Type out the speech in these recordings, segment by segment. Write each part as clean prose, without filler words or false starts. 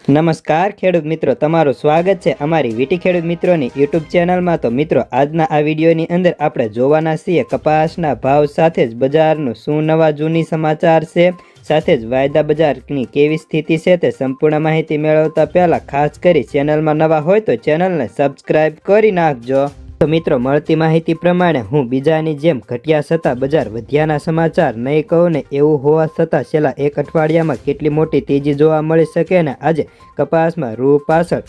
નમસ્કાર ખેડૂત મિત્રો, તમારું સ્વાગત છે અમારી વીટી ખેડૂત મિત્રોની યુટ્યુબ ચેનલમાં। તો મિત્રો, આજના આ વિડીયોની અંદર આપણે જોવાના છીએ કપાસના ભાવ સાથે જ બજારનું શું નવા જૂની સમાચાર છે, સાથે જ વાયદા બજારની કેવી સ્થિતિ છે તે સંપૂર્ણ માહિતી મેળવતા પહેલાં ખાસ કરી ચેનલમાં નવા હોય તો ચેનલને સબસ્ક્રાઈબ કરી નાખજો। તો મિત્રો, મળતી માહિતી પ્રમાણે હું બીજાની જેમ ઘટ્યા છતાં બજાર વધ્યાના સમાચાર નહીં કહું ને, એવું હોવા છતાં છેલ્લા એક અઠવાડિયામાં કેટલી મોટી તેજી જોવા મળી શકે ને આજે કપાસમાં રૂ પાછળ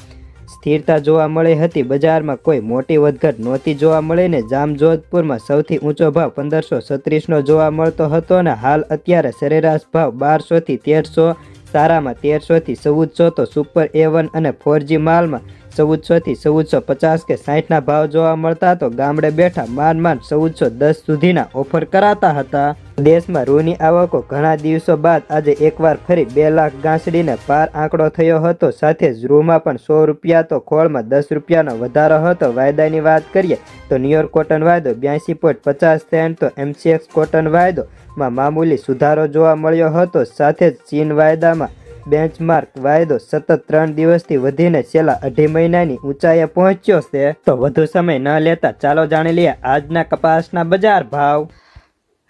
સ્થિરતા જોવા મળી હતી। બજારમાં કોઈ મોટી વધઘટ નહોતી જોવા મળી ને જામજોધપુરમાં સૌથી ઊંચો ભાવ 1536નો જોવા મળતો હતો ને હાલ અત્યારે સરેરાશ ભાવ 1200થી 1300, સારામાં 1300થી 1400, તો સુપર A1 અને 4G માલમાં 1400થી 1450 કે 60ના ભાવ જોવા મળતા। તો ગામડે બેઠા માંડ 1410 સુધીના ઓફર કરાતા હતા। દેશમાં રૂની આવકો ઘણા દિવસો બાદ આજે એકવાર ફરી 2 લાખ ગાંસડીને પાર આંકડો થયો હતો। સાથે જ રૂમાં પણ 100 રૂપિયા તો ખોળમાં 10 રૂપિયાનો વધારો હતો। વાયદાની વાત કરીએ તો ન્યુયોર્ક કોટન વાયદો 82.50 સેન્ટ, તો MCX કોટન વાયદોમાં મામૂલી સુધારો જોવા મળ્યો હતો। સાથે જ ચીન વાયદામાં બેન્ચમાર્ક વાયદો સતત 3 દિવસથી વધીને છેલ્લા 2.5 મહિનાની ઊંચાઈએ પહોંચ્યો છે। તો વધુ સમય ન લેતા ચાલો જાણી લઈએ આજના કપાસના બજાર ભાવ।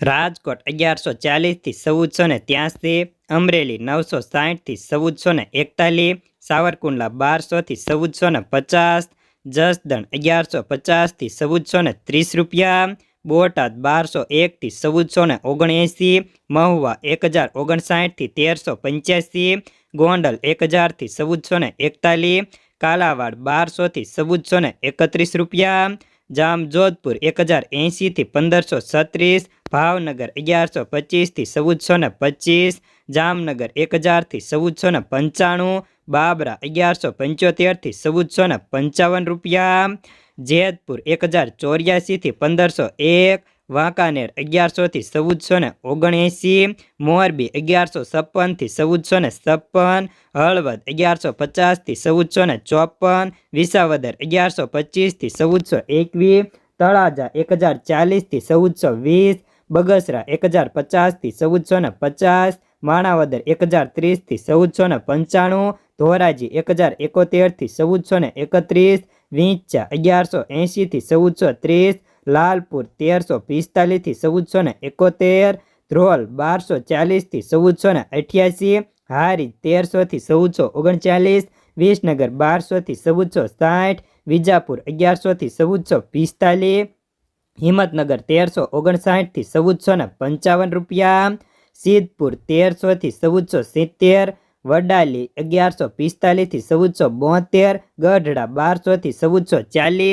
રાજકોટ 1140થી 1483, અમરેલી 960થી 1441, સાવરકુંડલા 1200થી 1450, જસદણ 1150થી 1430 રૂપિયા, બોટાદ 1201થી 1479, મહુવા 1059થી 1385, ગોંડલ 1000થી 1441, કાલાવાડ 1200થી 1431 રૂપિયા, જામજોધપુર 1080થી 1536, ભાવનગર 1125થી 1425, જામનગર 1000થી 1495, બાબરા 1175થી 1455 રૂપિયા, જેતપુર 1084થી 1501, વાંકાનેર 1100થી 1479, મોરબી 1156થી 1456, હળવદ 1150થી 1454, વિસાવદર 1125થી 1421, તળાજા 1040થી 1420, બગસરા 1050થી 1450, માણાવદર 1030થી 1495, ધોરાજી 1071થી 1431, વિંછા 1180થી 1430, લાલપુર 1345થી 1471, ધ્રોલ 1240થી 1488, હારી 1300થી 1439, વિસનગર 1200થી 1460, વિજાપુર 1100થી 1445, હિંમતનગર 1359થી 1455 રૂપિયા, સિદ્ધપુર 1300થી 1470, વડાલી 1145થી 1472, ગઢડા 1200થી 1440।